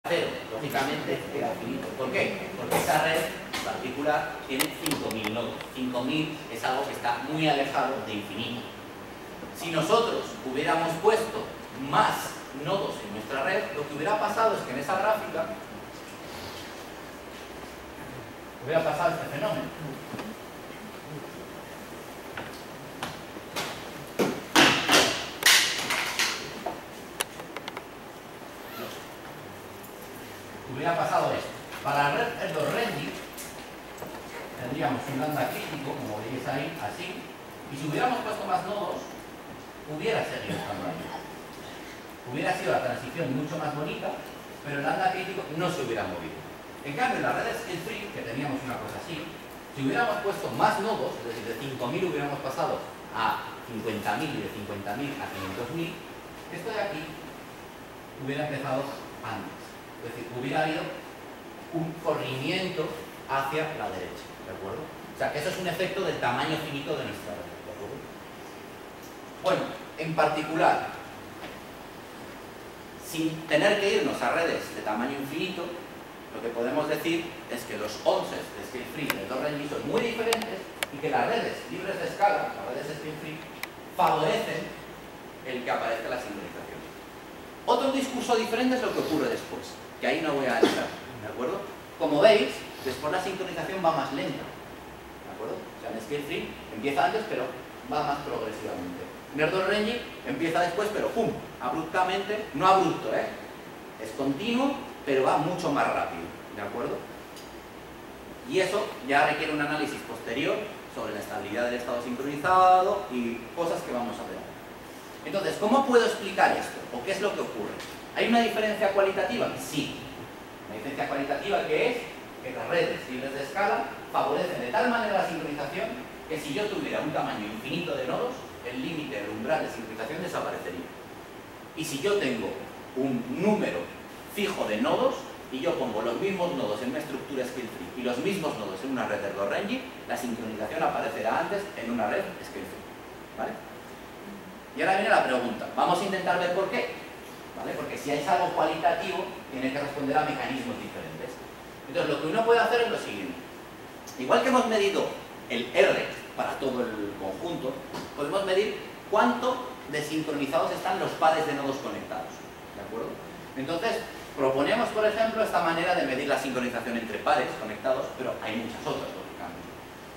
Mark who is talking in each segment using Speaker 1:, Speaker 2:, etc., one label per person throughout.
Speaker 1: cero, lógicamente queda finito. ¿Por qué? Porque esa red particular tiene 5.000 nodos. 5.000 es algo que está muy alejado de infinito. Si nosotros hubiéramos puesto más nodos en nuestra red, lo que hubiera pasado es que en esa gráfica hubiera pasado este fenómeno. Hubiera pasado esto. Para la red Erdős-Rényi tendríamos un lambda crítico, como veis ahí, así, y si hubiéramos puesto más nodos, hubiera seguido estando ahí. Hubiera sido la transición mucho más bonita, pero el lambda crítico no se hubiera movido. En cambio, en las redes Skill-Free, que teníamos una cosa así, si hubiéramos puesto más nodos, es decir, de 5.000 hubiéramos pasado a 50.000 y de 50.000 a 500.000, esto de aquí hubiera empezado antes. Es decir, hubiera habido un corrimiento hacia la derecha, ¿de acuerdo? O sea, que eso es un efecto del tamaño finito de nuestra red, ¿de acuerdo? Bueno, en particular, sin tener que irnos a redes de tamaño infinito, lo que podemos decir es que los 11 de Skill-Free de Erdős-Rényi son muy diferentes y que las redes libres de escala, las redes Skill-Free, favorecen el que aparezca la sincronización. Otro discurso diferente es lo que ocurre después, que ahí no voy a entrar, ¿de acuerdo? Como veis, después la sincronización va más lenta, ¿de acuerdo? O sea, en Skill-Free empieza antes, pero va más progresivamente. En Erdős-Rényi empieza después, pero ¡pum!, abruptamente, no abrupto, es continuo, pero va mucho más rápido, ¿de acuerdo? Y eso ya requiere un análisis posterior sobre la estabilidad del estado sincronizado y cosas que vamos a ver. Entonces, ¿cómo puedo explicar esto? ¿O qué es lo que ocurre? ¿Hay una diferencia cualitativa? Sí. Una diferencia cualitativa que es que las redes libres de escala favorecen de tal manera la sincronización que si yo tuviera un tamaño infinito de nodos, el límite, el umbral de sincronización desaparecería. Y si yo tengo un número fijo de nodos y yo pongo los mismos nodos en una estructura Skill-Free y los mismos nodos en una red de Erdős-Rényi, la sincronización aparecerá antes en una red Skill-Free, ¿vale? Y ahora viene la pregunta. Vamos a intentar ver por qué, ¿vale? Porque si es algo cualitativo, tiene que responder a mecanismos diferentes. Entonces, lo que uno puede hacer es lo siguiente. Igual que hemos medido el R para todo el conjunto, podemos medir cuánto desincronizados están los pares de nodos conectados, ¿de acuerdo? Entonces, proponemos, por ejemplo, esta manera de medir la sincronización entre pares conectados, pero hay muchas otras, lógicamente.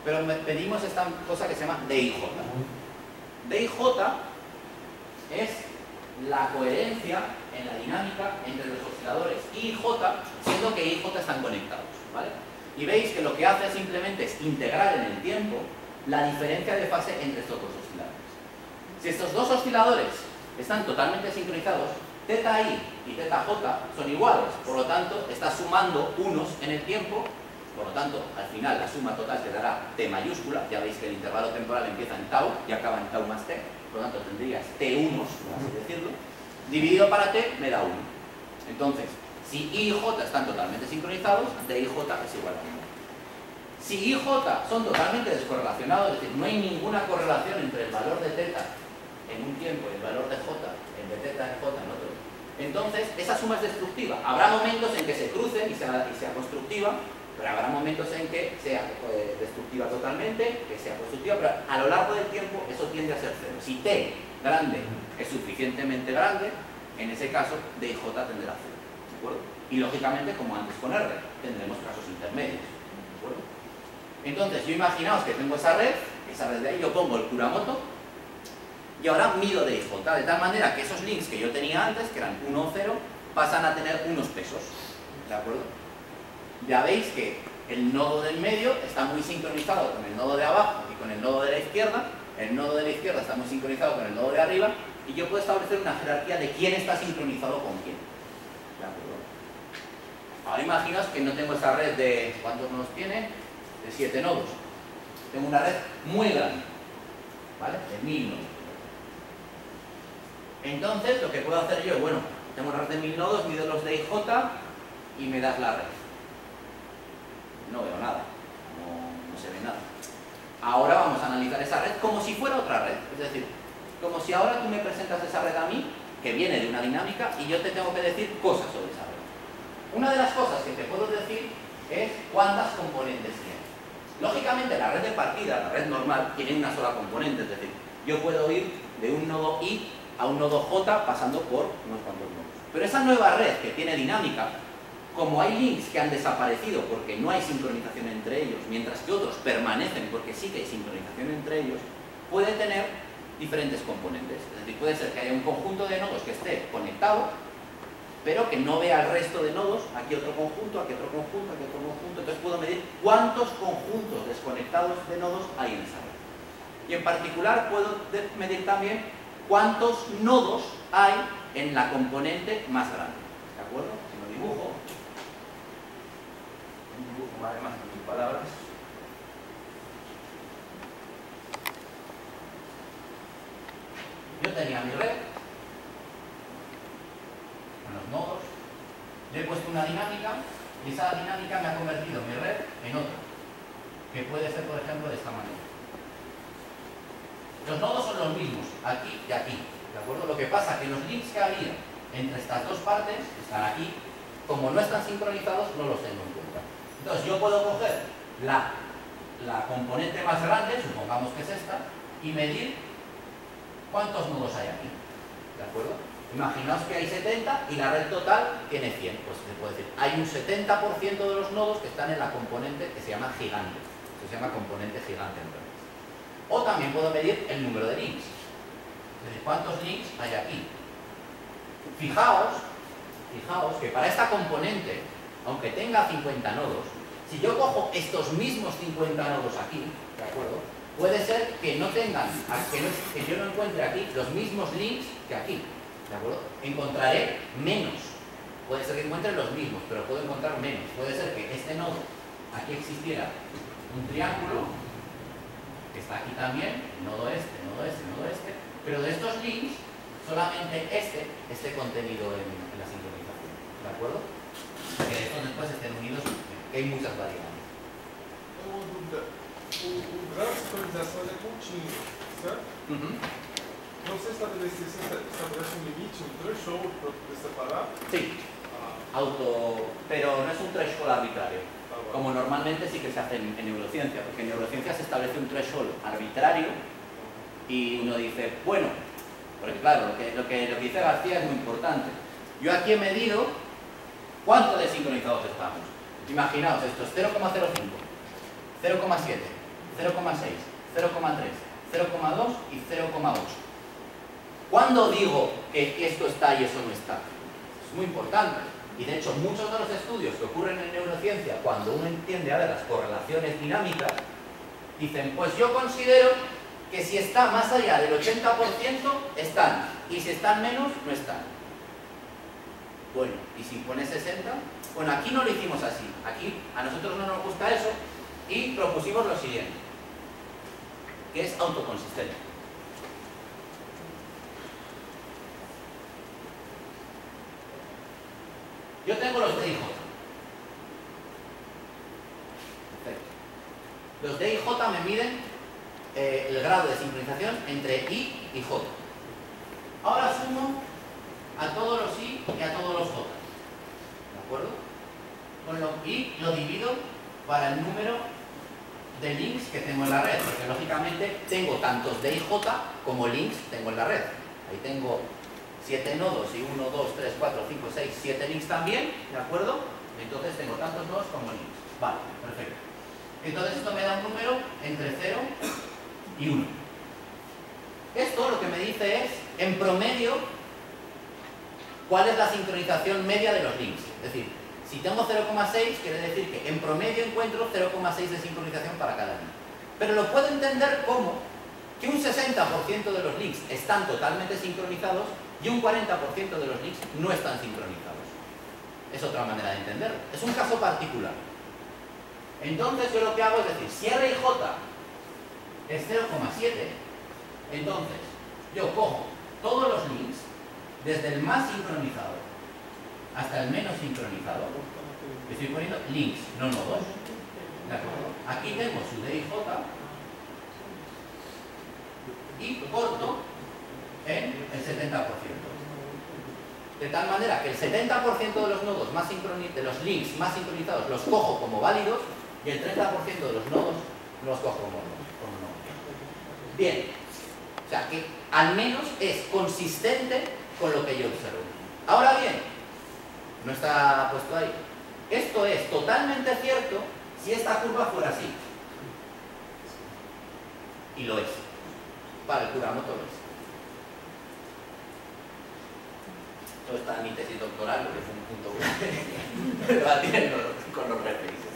Speaker 1: Pero pedimos esta cosa que se llama DIJ. DIJ es la coherencia en la dinámica entre los osciladores I y J, siendo que I y J están conectados, ¿vale? Y veis que lo que hace simplemente es integrar en el tiempo la diferencia de fase entre estos dos osciladores. Si estos dos osciladores están totalmente sincronizados, θi y θj son iguales, por lo tanto, está sumando unos en el tiempo, por lo tanto, al final la suma total te dará t mayúscula, ya veis que el intervalo temporal empieza en tau y acaba en tau más t, por lo tanto tendrías t1, por así decirlo, dividido para t me da 1. Entonces, si I y J están totalmente sincronizados, DIJ es igual a 1. Si I y J son totalmente descorrelacionados, es decir, no hay ninguna correlación entre el valor de θ en un tiempo y el valor de J, el de θ en J en otro, entonces esa suma es destructiva. Habrá momentos en que se crucen y sea constructiva, pero habrá momentos en que sea destructiva totalmente, que sea constructiva, pero a lo largo del tiempo eso tiende a ser cero. Si t grande es suficientemente grande, en ese caso DIJ tendrá cero, ¿de acuerdo? Y lógicamente, como antes con R, tendremos casos intermedios, ¿de acuerdo? Entonces, yo imaginaos que tengo esa red de ahí, yo pongo el Kuramoto y ahora mido DIJ, de tal manera que esos links que yo tenía antes, que eran 1 o 0, pasan a tener unos pesos, ¿de acuerdo? Ya veis que el nodo del medio está muy sincronizado con el nodo de abajo y con el nodo de la izquierda. El nodo de la izquierda está muy sincronizado con el nodo de arriba y yo puedo establecer una jerarquía de quién está sincronizado con quién, ¿de acuerdo? Ahora imaginaos que no tengo esa red de... ¿cuántos nodos tiene? De 7 nodos. Tengo una red muy grande, ¿vale? De 1000 nodos. Entonces, lo que puedo hacer yo, bueno, tengo una red de 1000 nodos, mido los DIJ y me das la red. No veo nada, no se ve nada. Ahora vamos a analizar esa red como si fuera otra red. Es decir, como si ahora tú me presentas esa red a mí, que viene de una dinámica, y yo te tengo que decir cosas sobre esa red. Una de las cosas que te puedo decir es cuántas componentes tiene. Lógicamente, la red de partida, la red normal, tiene una sola componente, es decir, yo puedo ir de un nodo I a un nodo J pasando por unos cuantos nodos. Pero esa nueva red que tiene dinámica, como hay links que han desaparecido porque no hay sincronización entre ellos, mientras que otros permanecen porque sí que hay sincronización entre ellos, puede tener diferentes componentes. Es decir, puede ser que haya un conjunto de nodos que esté conectado, pero que no vea el resto de nodos, aquí otro conjunto, aquí otro conjunto, aquí otro conjunto. Entonces puedo medir cuántos conjuntos desconectados de nodos hay en esa red. Y en particular puedo medir también cuántos nodos hay en la componente más grande. ¿De acuerdo? Si lo dibujo, un dibujo vale más que mil palabras. Yo tenía mi red con los nodos, le he puesto una dinámica y esa dinámica me ha convertido mi red en otra, que puede ser, por ejemplo, de esta manera. Los nodos son los mismos, aquí y aquí, ¿de acuerdo? Lo que pasa es que los links que había entre estas dos partes, que están aquí, como no están sincronizados, no los tengo en cuenta. Entonces yo puedo coger la componente más grande, supongamos que es esta, y medir cuántos nodos hay aquí, ¿de acuerdo? Imaginaos que hay 70 y la red total tiene 100, pues se puede decir, hay un 70% de los nodos que están en la componente que se llama gigante, que se llama componente gigante entonces. O también puedo medir el número de links, es decir, cuántos links hay aquí. Fijaos que para esta componente, aunque tenga 50 nodos, si yo cojo estos mismos 50 nodos aquí, ¿de acuerdo? Puede ser que no tengan, que yo no encuentre aquí los mismos links que aquí, ¿de acuerdo? Encontraré menos. Puede ser que encuentre los mismos, pero puedo encontrar menos. Puede ser que este nodo, aquí existiera un triángulo, que está aquí también, nodo este, nodo este, nodo este, pero de estos links, solamente este esté contenido en la sincronización, ¿de acuerdo? Que estos después estén unidos, que hay muchas variables.
Speaker 2: O grau de sincronização é contínuo, certo? Então você estabelece um limite, um threshold para poder separar?
Speaker 1: Sí, pero no es un threshold arbitrario, como normalmente sí que se hace en neurociencia, porque en neurociencia se establece un threshold arbitrario y uno dice, bueno, porque claro, lo que dice García es muy importante. Yo aquí he medido cuánto de sincronizados estamos. Imaginaos, esto es 0,05, 0,7, 0,6, 0,3, 0,2 y 0,8. ¿Cuándo digo que esto está y eso no está? Es muy importante. Y de hecho, muchos de los estudios que ocurren en neurociencia, cuando uno entiende ahora las correlaciones dinámicas, dicen, pues yo considero que si está más allá del 80% están, y si están menos, no están. Bueno, ¿y si pone 60? Bueno, aquí no lo hicimos así. Aquí a nosotros no nos gusta eso y propusimos lo siguiente, que es autoconsistente. Yo tengo los D y J. Perfecto. Los D y J me miden el grado de sincronización entre I y J. Ahora sumo a todos los I y a todos los J. ¿De acuerdo? Y lo divido para el número de links que tengo en la red, porque lógicamente tengo tantos D y J como links tengo en la red. Ahí tengo 7 nodos y 1, 2, 3, 4, 5, 6, 7 links también, ¿de acuerdo? Entonces tengo tantos nodos como links. Vale, perfecto. Entonces esto me da un número entre 0 y 1. Esto lo que me dice es, en promedio, cuál es la sincronización media de los links. Es decir, si tengo 0,6, quiere decir que en promedio encuentro 0,6 de sincronización para cada link. Pero lo puedo entender como que un 60% de los links están totalmente sincronizados y un 40% de los links no están sincronizados. Es otra manera de entenderlo. Es un caso particular. Entonces yo lo que hago es decir, si R y J es 0,7, entonces yo cojo todos los links, desde el más sincronizado hasta el menos sincronizado. Estoy poniendo links, no nodos. ¿De acuerdo? Aquí tengo su D y J y corto en el 70%. de tal manera que el 70% de los nodos de los links más sincronizados los cojo como válidos y el 30% de los nodos los cojo como no. Bien, o sea que al menos es consistente con lo que yo observo. Ahora bien, no está puesto ahí. Esto es totalmente cierto si esta curva fuera así. Y lo es. Para el Kuramoto lo es. Esto está en mi tesis doctoral, porque fue un punto debatiendo con los referencias.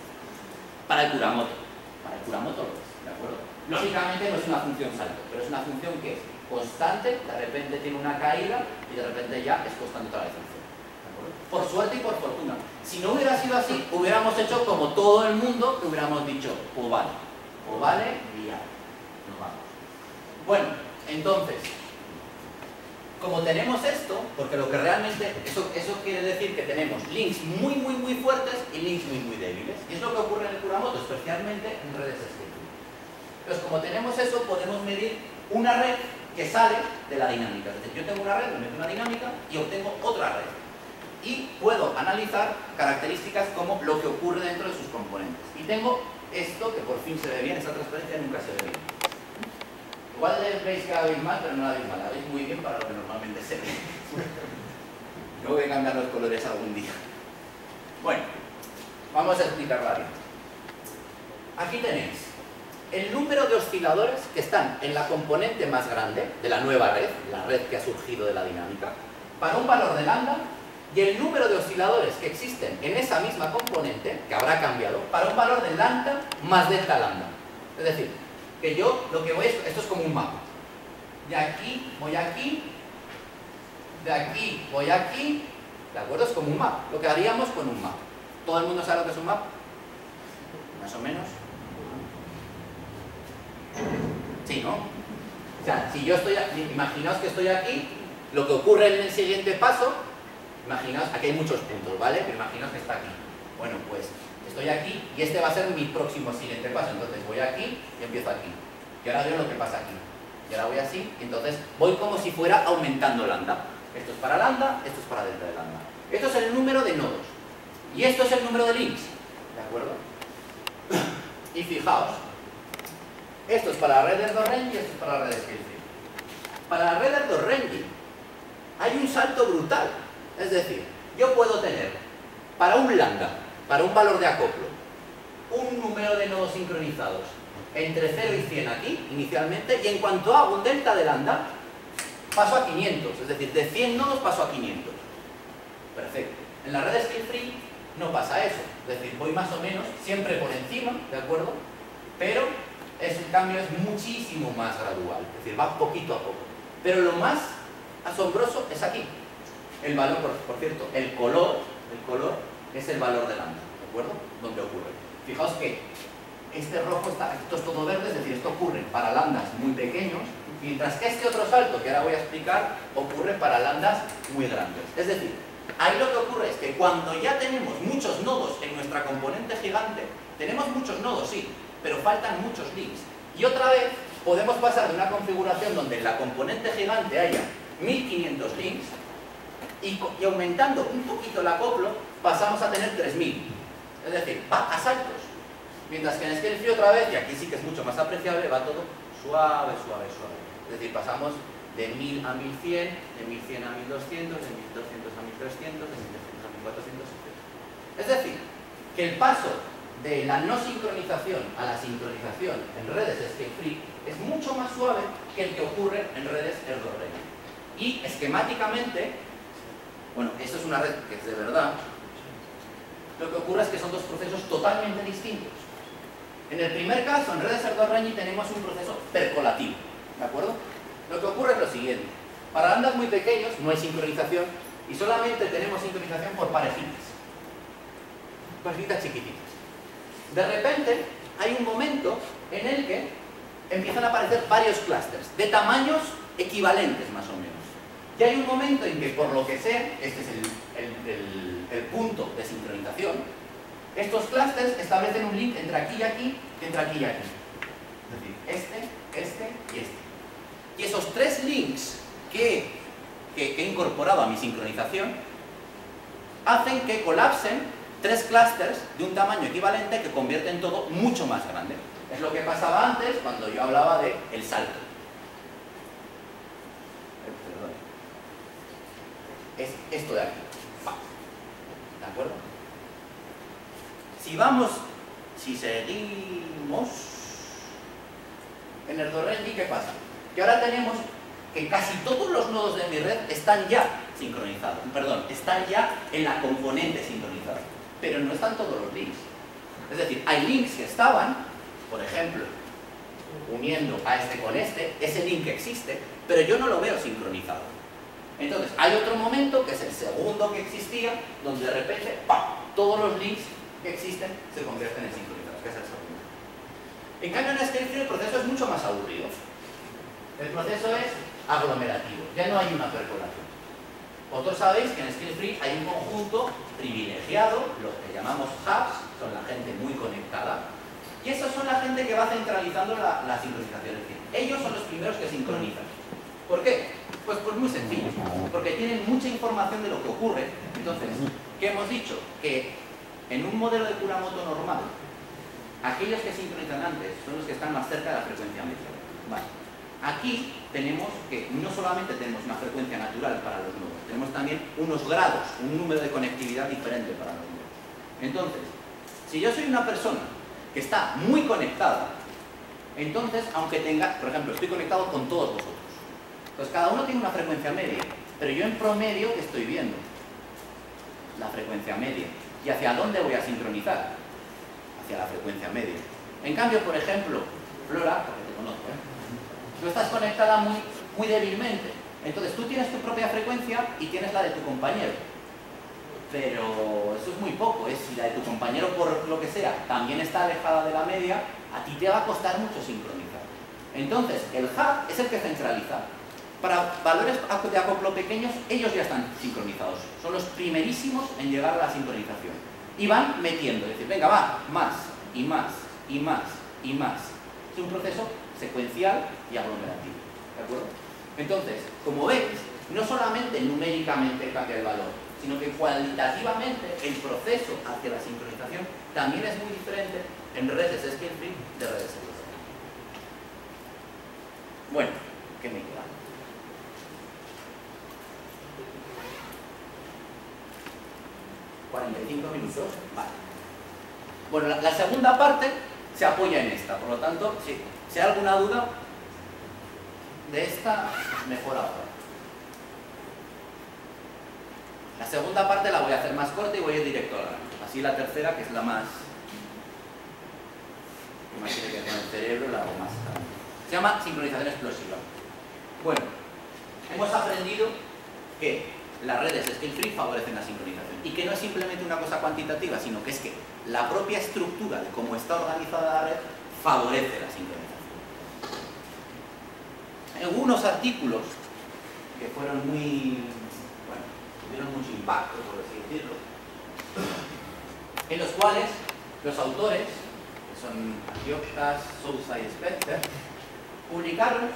Speaker 1: Para el Kuramoto. Para el Kuramoto lo es, ¿de acuerdo? Lógicamente no es una función salto, pero es una función que es constante, de repente tiene una caída y de repente ya es constante otra vez. Por suerte y por fortuna. Si no hubiera sido así, hubiéramos hecho como todo el mundo, que hubiéramos dicho, o vale, y ya, nos vamos. Bueno, entonces, como tenemos esto, porque lo que realmente, eso quiere decir que tenemos links muy fuertes y links muy débiles. Y es lo que ocurre en el Kuramoto, especialmente en redes escritas. Entonces, como tenemos eso, podemos medir una red que sale de la dinámica. Es decir, yo tengo una red, me meto una dinámica y obtengo otra red. Y puedo analizar características como lo que ocurre dentro de sus componentes. Y tengo esto, que por fin se ve bien, esta transparencia nunca se ve bien. Igual veis que la veis mal, pero no la veis mal, la veis muy bien para lo que normalmente se ve. No voy a cambiar los colores algún día. Bueno, vamos a explicarla bien. Aquí tenéis el número de osciladores que están en la componente más grande de la nueva red, la red que ha surgido de la dinámica, para un valor de lambda, y el número de osciladores que existen en esa misma componente, que habrá cambiado, para un valor de lambda más delta lambda. Es decir, que yo lo que voy es, esto es como un mapa. De aquí voy aquí, de aquí voy aquí, ¿de acuerdo? Es como un mapa, lo que haríamos con un mapa. ¿Todo el mundo sabe lo que es un mapa? Más o menos. Sí, ¿no? O sea, si yo estoy aquí, imaginaos que estoy aquí, lo que ocurre en el siguiente paso, imaginaos, aquí hay muchos puntos, ¿vale? Pero imaginaos que está aquí. Bueno, pues estoy aquí y este va a ser mi próximo siguiente paso. Entonces voy aquí y empiezo aquí. Y ahora veo lo que pasa aquí. Y ahora voy así, y entonces voy como si fuera aumentando lambda. Esto es para lambda, esto es para delta de lambda. Esto es el número de nodos. Y esto es el número de links. ¿De acuerdo? Y fijaos, esto es para la red de Erdős-Rényi y esto es para la red de Scale-Free. Para la red de Erdős-Rényi hay un salto brutal. Es decir, yo puedo tener para un lambda, para un valor de acoplo, un número de nodos sincronizados entre 0 y 100 aquí, inicialmente, y en cuanto hago un delta de lambda, paso a 500. Es decir, de 100 nodos paso a 500. Perfecto. En la red de Scale-Free no pasa eso. Es decir, voy más o menos, siempre por encima, ¿de acuerdo? Pero el cambio es muchísimo más gradual. Es decir, va poquito a poco. Pero lo más asombroso es aquí. El valor, por cierto, el color es el valor de lambda, ¿de acuerdo? Donde ocurre. Fijaos que este rojo está, esto es todo verde, es decir, esto ocurre para lambdas muy pequeños, mientras que este otro salto, que ahora voy a explicar, ocurre para lambdas muy grandes. Es decir, ahí lo que ocurre es que cuando ya tenemos muchos nodos en nuestra componente gigante, tenemos muchos nodos, sí, pero faltan muchos links. Y otra vez podemos pasar de una configuración donde en la componente gigante haya 1500 links, y aumentando un poquito el acoplo, pasamos a tener 3000. Es decir, va a saltos. Mientras que en Scale-Free otra vez, y aquí sí que es mucho más apreciable, va todo suave. Es decir, pasamos de 1000 a 1100, de 1100 a 1200, de 1200 a 1300, de 1300 a 1400, etc. Es decir, que el paso de la no sincronización a la sincronización en redes Scale-Free es mucho más suave que el que ocurre en redes Erdős-Rényi. Y esquemáticamente, bueno, esto es una red que es de verdad, lo que ocurre es que son dos procesos totalmente distintos. En el primer caso, en redes Erdős-Rényi, tenemos un proceso percolativo, ¿de acuerdo? Lo que ocurre es lo siguiente. Para lambdas muy pequeños no hay sincronización y solamente tenemos sincronización por parejitas. Parejitas chiquititas. De repente, hay un momento en el que empiezan a aparecer varios clústeres de tamaños equivalentes, más o menos. Y hay un momento en que, por lo que sea, este es el punto de sincronización, estos clústeres establecen un link entre aquí y aquí, entre aquí y aquí. Es decir, este y este. Y esos tres links que que he incorporado a mi sincronización hacen que colapsen 3 clústeres de un tamaño equivalente que convierten todo mucho más grande. Es lo que pasaba antes cuando yo hablaba de el salto. Es esto de aquí. ¿De acuerdo? Si seguimos en el Dorrenyi, ¿qué pasa? Que ahora tenemos que casi todos los nodos de mi red están ya sincronizados, están ya en la componente sincronizada, pero no están todos los links. Es decir, hay links que estaban, por ejemplo, uniendo a este con este, ese link existe, pero yo no lo veo sincronizado. Entonces, hay otro momento, que es el segundo que existía, donde de repente, ¡pam!, todos los links que existen se convierten en sincronizados, que es el segundo. En cambio, en ScaleFree el proceso es mucho más aburrido. El proceso es aglomerativo, ya no hay una percolación. Vosotros sabéis que en ScaleFree hay un conjunto privilegiado, los que llamamos hubs, son la gente muy conectada, y esos son la gente que va centralizando la sincronización. Es decir, ellos son los primeros que sincronizan. ¿Por qué? Pues muy sencillo, porque tienen mucha información de lo que ocurre. Entonces, ¿qué hemos dicho? Que en un modelo de Kuramoto normal, aquellos que sincronizan antes son los que están más cerca de la frecuencia media. Vale. Aquí tenemos que no solamente tenemos una frecuencia natural para los nodos, tenemos también unos grados, un número de conectividad diferente para los nodos. Entonces, si yo soy una persona que está muy conectada, entonces, aunque tenga, por ejemplo, estoy conectado con todos vosotros, pues cada uno tiene una frecuencia media, pero yo en promedio, ¿qué estoy viendo? La frecuencia media. ¿Y hacia dónde voy a sincronizar? Hacia la frecuencia media. En cambio, por ejemplo, Flora, porque te conozco, tú estás conectada muy débilmente. Entonces, tú tienes tu propia frecuencia y tienes la de tu compañero. Pero eso es muy poco, ¿eh? Si la de tu compañero, por lo que sea, también está alejada de la media, a ti te va a costar mucho sincronizar. Entonces, el hub es el que centraliza. Para valores de acoplo pequeños, ellos ya están sincronizados. Son los primerísimos en llegar a la sincronización. Y van metiendo, es decir, venga, va, más, y más, y más, y más. Es un proceso secuencial y aglomerativo. ¿De acuerdo? Entonces, como veis, no solamente numéricamente cambia el valor, sino que cualitativamente el proceso hacia la sincronización también es muy diferente en redes ScaleFree de redes ScaleFree. Bueno, ¿qué me queda? ¿45 minutos? Vale. Bueno, la segunda parte se apoya en esta, por lo tanto, si hay alguna duda de esta, mejor ahora. La segunda parte la voy a hacer más corta y voy a ir directo a la grano. Así la tercera, que es la más tiene que ver con el cerebro, la hago más grande. Se llama sincronización explosiva. Bueno, hemos aprendido que las redes ScaleFree favorecen la sincronización y que no es simplemente una cosa cuantitativa, sino que es que la propia estructura de cómo está organizada la red favorece la sincronización. Algunos artículos que fueron tuvieron mucho impacto, por así decirlo, en los cuales los autores, que son Antiochas, Sousa y Spencer, publicaron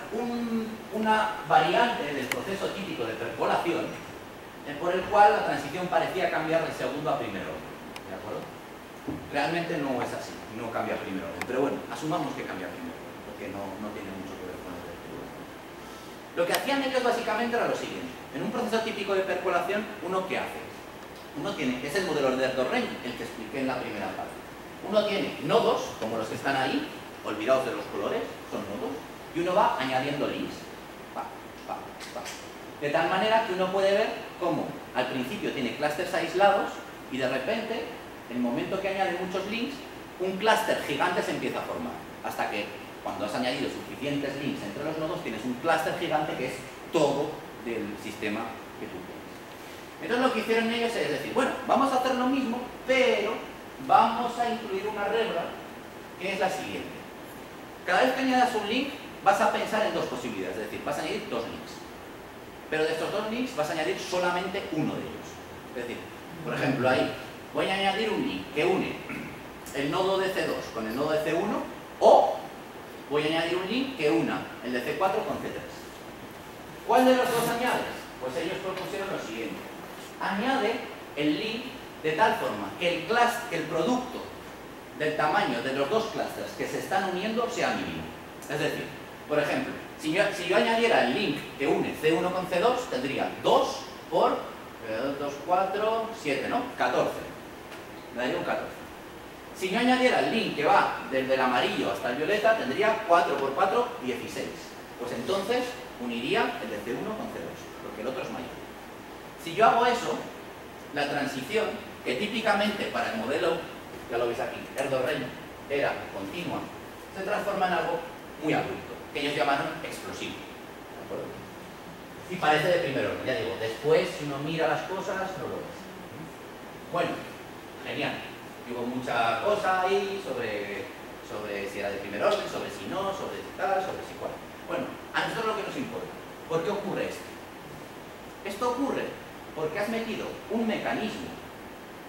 Speaker 1: una variante del proceso típico de percolación por el cual la transición parecía cambiar de segundo a primer orden. ¿De acuerdo? Realmente no es así, no cambia a primer orden, pero bueno, asumamos que cambia a primer orden, porque no tiene mucho que ver con el percolación. Lo que hacían ellos básicamente era lo siguiente. En un proceso típico de percolación, ¿uno qué hace? Uno tiene, es el modelo de Dorrenyi, el que expliqué en la primera parte. Uno tiene nodos, como los que están ahí, olvidados de los colores, son nodos, y uno va añadiendo links. De tal manera que uno puede ver cómo al principio tiene clústeres aislados y de repente, en el momento que añade muchos links, un clúster gigante se empieza a formar. Hasta que, cuando has añadido suficientes links entre los nodos, tienes un clúster gigante que es todo del sistema que tú tienes. Entonces lo que hicieron ellos es decir, bueno, vamos a hacer lo mismo, pero vamos a incluir una regla que es la siguiente. Cada vez que añadas un link, vas a pensar en dos posibilidades, es decir, vas a añadir dos links. Pero de estos dos links vas a añadir solamente uno de ellos. Es decir, por ejemplo, ahí voy a añadir un link que une el nodo de C2 con el nodo de C1, o voy a añadir un link que una el de C4 con C3. ¿Cuál de los dos añades? Pues ellos propusieron lo siguiente. Añade el link de tal forma que el producto del tamaño de los dos clusters que se están uniendo sea mínimo. Es decir, por ejemplo, si yo añadiera el link que une C1 con C2, tendría 2 por 2, 4, 7, ¿no? 14. Me daría un 14. Si yo añadiera el link que va desde el amarillo hasta el violeta, tendría 4 por 4, 16. Pues entonces uniría el de C1 con C2, porque el otro es mayor. Si yo hago eso, la transición, que típicamente para el modelo, ya lo veis aquí, Erdős-Rényi, era continua, se transforma en algo muy abrupto, que ellos llamaron explosivo. ¿De acuerdo? Y parece de primer orden, ya digo, después si uno mira las cosas no lo ves. Bueno, genial. Hubo mucha cosa ahí sobre si era de primer orden, sobre si no, sobre si tal, sobre si cual. Bueno, a nosotros lo que nos importa. ¿Por qué ocurre esto? Esto ocurre porque has metido un mecanismo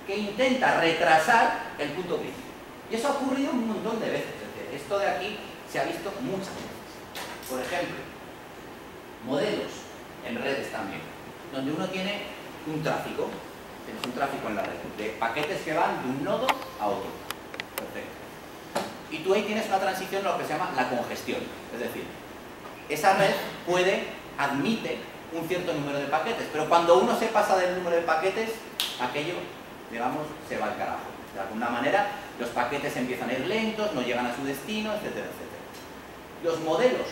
Speaker 1: que intenta retrasar el punto crítico. Y eso ha ocurrido un montón de veces. Es decir, esto de aquí se ha visto muchas veces. Por ejemplo, modelos en redes también, donde uno tiene un tráfico. Tienes un tráfico en la red de paquetes que van de un nodo a otro. Perfecto. Y tú ahí tienes una transición, lo que se llama la congestión. Es decir, esa red admite un cierto número de paquetes, pero cuando uno se pasa del número de paquetes, aquello, digamos, se va al carajo. De alguna manera, los paquetes empiezan a ir lentos, no llegan a su destino, etcétera, etcétera. Los modelos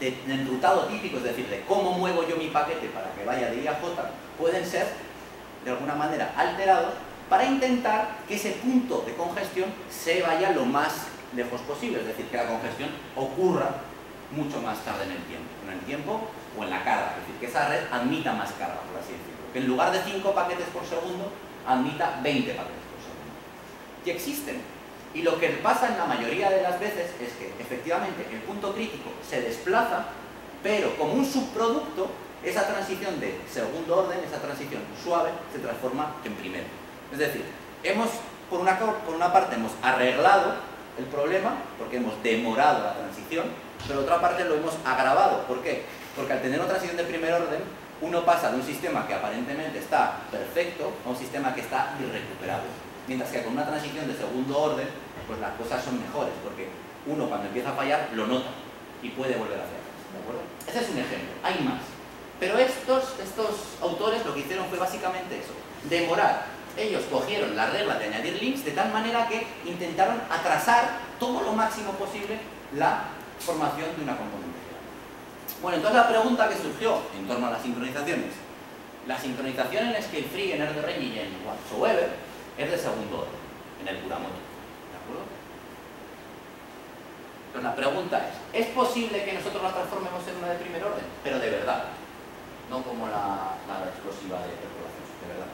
Speaker 1: de enrutado típico, es decir, de cómo muevo yo mi paquete para que vaya de I a J, pueden ser de alguna manera alterados para intentar que ese punto de congestión se vaya lo más lejos posible, es decir, que la congestión ocurra mucho más tarde en el tiempo o en la carga, es decir, que esa red admita más carga, por así decirlo, que en lugar de 5 paquetes por segundo admita 20 paquetes por segundo. Y existen. Y lo que pasa en la mayoría de las veces es que efectivamente el punto crítico se desplaza, pero como un subproducto, esa transición de segundo orden, esa transición suave, se transforma en primero. Es decir, por una parte hemos arreglado el problema, porque hemos demorado la transición, pero por otra parte lo hemos agravado. ¿Por qué? Porque al tener una transición de primer orden, uno pasa de un sistema que aparentemente está perfecto a un sistema que está irrecuperable. Mientras que con una transición de segundo orden, pues las cosas son mejores, porque uno cuando empieza a fallar lo nota y puede volver a hacer. ¿De acuerdo? Ese es un ejemplo, hay más. Pero estos autores lo que hicieron fue básicamente eso, demorar. Ellos cogieron la regla de añadir links de tal manera que intentaron atrasar todo lo máximo posible la formación de una componente. Bueno, entonces la pregunta que surgió en torno a las sincronizaciones. La sincronización en Scale Free, en Erdős-Rényi y en Whatsoever es de segundo orden, en el Kuramoto. ¿De acuerdo? Entonces la pregunta ¿es posible que nosotros la transformemos en una de primer orden? Pero de verdad. No como la explosiva de perturbación, de verdad.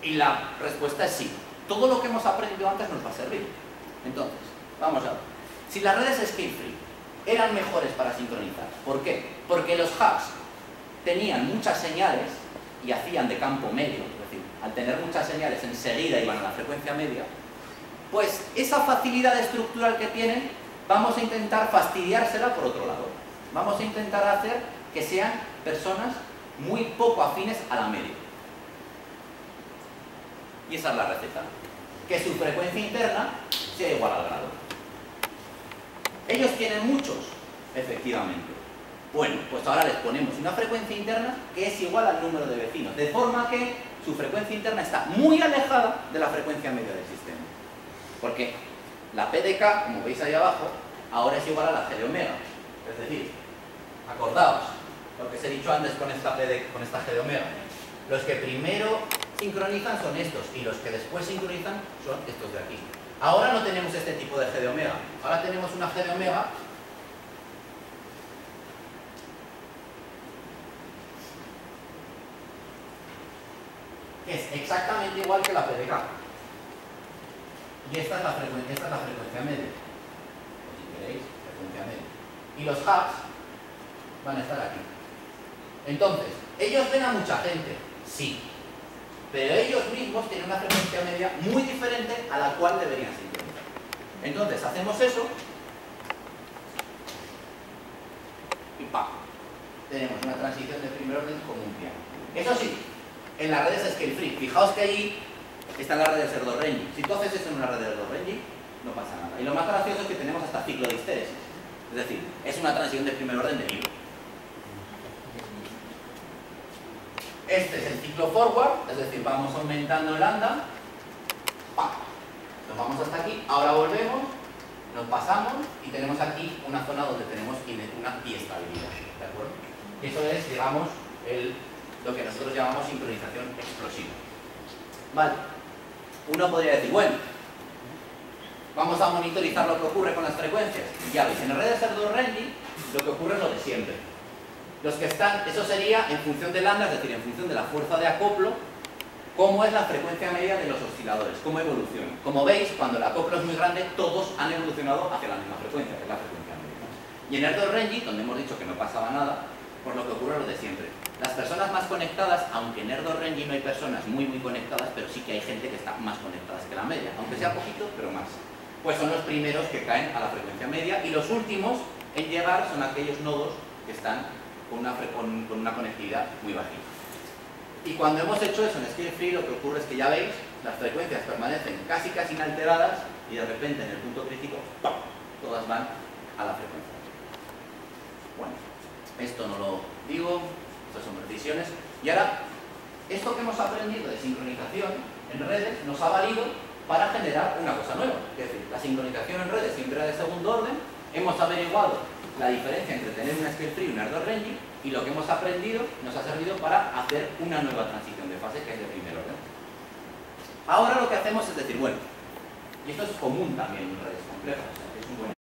Speaker 1: Y la respuesta es sí. Todo lo que hemos aprendido antes nos va a servir. Entonces, vamos a ver. Si las redes Scale Free eran mejores para sincronizar, ¿por qué? Porque los hubs tenían muchas señales y hacían de campo medio, es decir, al tener muchas señales enseguida iban a la frecuencia media, pues esa facilidad estructural que tienen, vamos a intentar fastidiársela por otro lado. Vamos a intentar hacer que sean personas muy poco afines a la media. Y esa es la receta. Que su frecuencia interna sea igual al grado. Ellos tienen muchos, efectivamente. Bueno, pues ahora les ponemos una frecuencia interna que es igual al número de vecinos, de forma que su frecuencia interna está muy alejada de la frecuencia media del sistema. Porque la P de K, como veis ahí abajo, ahora es igual a la G de omega. Es decir, acordaos lo que os he dicho antes con esta G de omega. Los que primero sincronizan son estos y los que después sincronizan son estos de aquí. Ahora no tenemos este tipo de G de omega. Ahora tenemos una G de omega que es exactamente igual que la P de K. Y esta es la frecuencia media. O si queréis, frecuencia media. Y los hubs van a estar aquí. Entonces, ¿ellos ven a mucha gente? Sí. Pero ellos mismos tienen una frecuencia media muy diferente a la cual deberían sincronizar. Entonces, hacemos eso y ¡pam! tenemos una transición de primer orden como un piano. Eso sí, en las redes scale free, fijaos que allí está la red de Erdős-Rényi. Si tú haces eso en una red de Erdős-Rényi, no pasa nada. Y lo más gracioso es que tenemos hasta ciclo de histéresis. Es decir, es una transición de primer orden de libro. Este es el ciclo forward, es decir, vamos aumentando el lambda. ¡Pam! Nos vamos hasta aquí, ahora volvemos, nos pasamos y tenemos aquí una zona donde tenemos una biestabilidad. ¿De acuerdo? Y eso es, digamos, lo que nosotros llamamos sincronización explosiva. Vale. Uno podría decir, bueno, vamos a monitorizar lo que ocurre con las frecuencias. Ya veis, en redes Erdős-Rényi lo que ocurre es lo de siempre. Los que están, eso sería en función de lambda, es decir, en función de la fuerza de acoplo, cómo es la frecuencia media de los osciladores, cómo evoluciona. Como veis, cuando el acoplo es muy grande, todos han evolucionado hacia la misma frecuencia, que es la frecuencia media. Y en Erdős-Rényi, donde hemos dicho que no pasaba nada, por lo que ocurre es lo de siempre. Las personas más conectadas, aunque en Erdős-Rényi no hay personas muy conectadas, pero sí que hay gente que está más conectadas que la media, aunque sea poquito, pero más. Pues son los primeros que caen a la frecuencia media y los últimos en llegar son aquellos nodos que están con una conectividad muy bajita. Y cuando hemos hecho eso en scale free, lo que ocurre es que ya veis, las frecuencias permanecen casi inalteradas y de repente en el punto crítico, ¡pum!, todas van a la frecuencia. Bueno, esto no lo digo, estas son precisiones. Y ahora, esto que hemos aprendido de sincronización en redes nos ha valido para generar una cosa nueva. Es decir, la sincronización en redes siempre era de segundo orden. Hemos averiguado la diferencia entre tener una scale free y una Erdős-Rényi, y lo que hemos aprendido nos ha servido para hacer una nueva transición de fase que es de primer orden. Ahora lo que hacemos es decir, bueno, y esto es común también en redes complejas, o sea, es un buen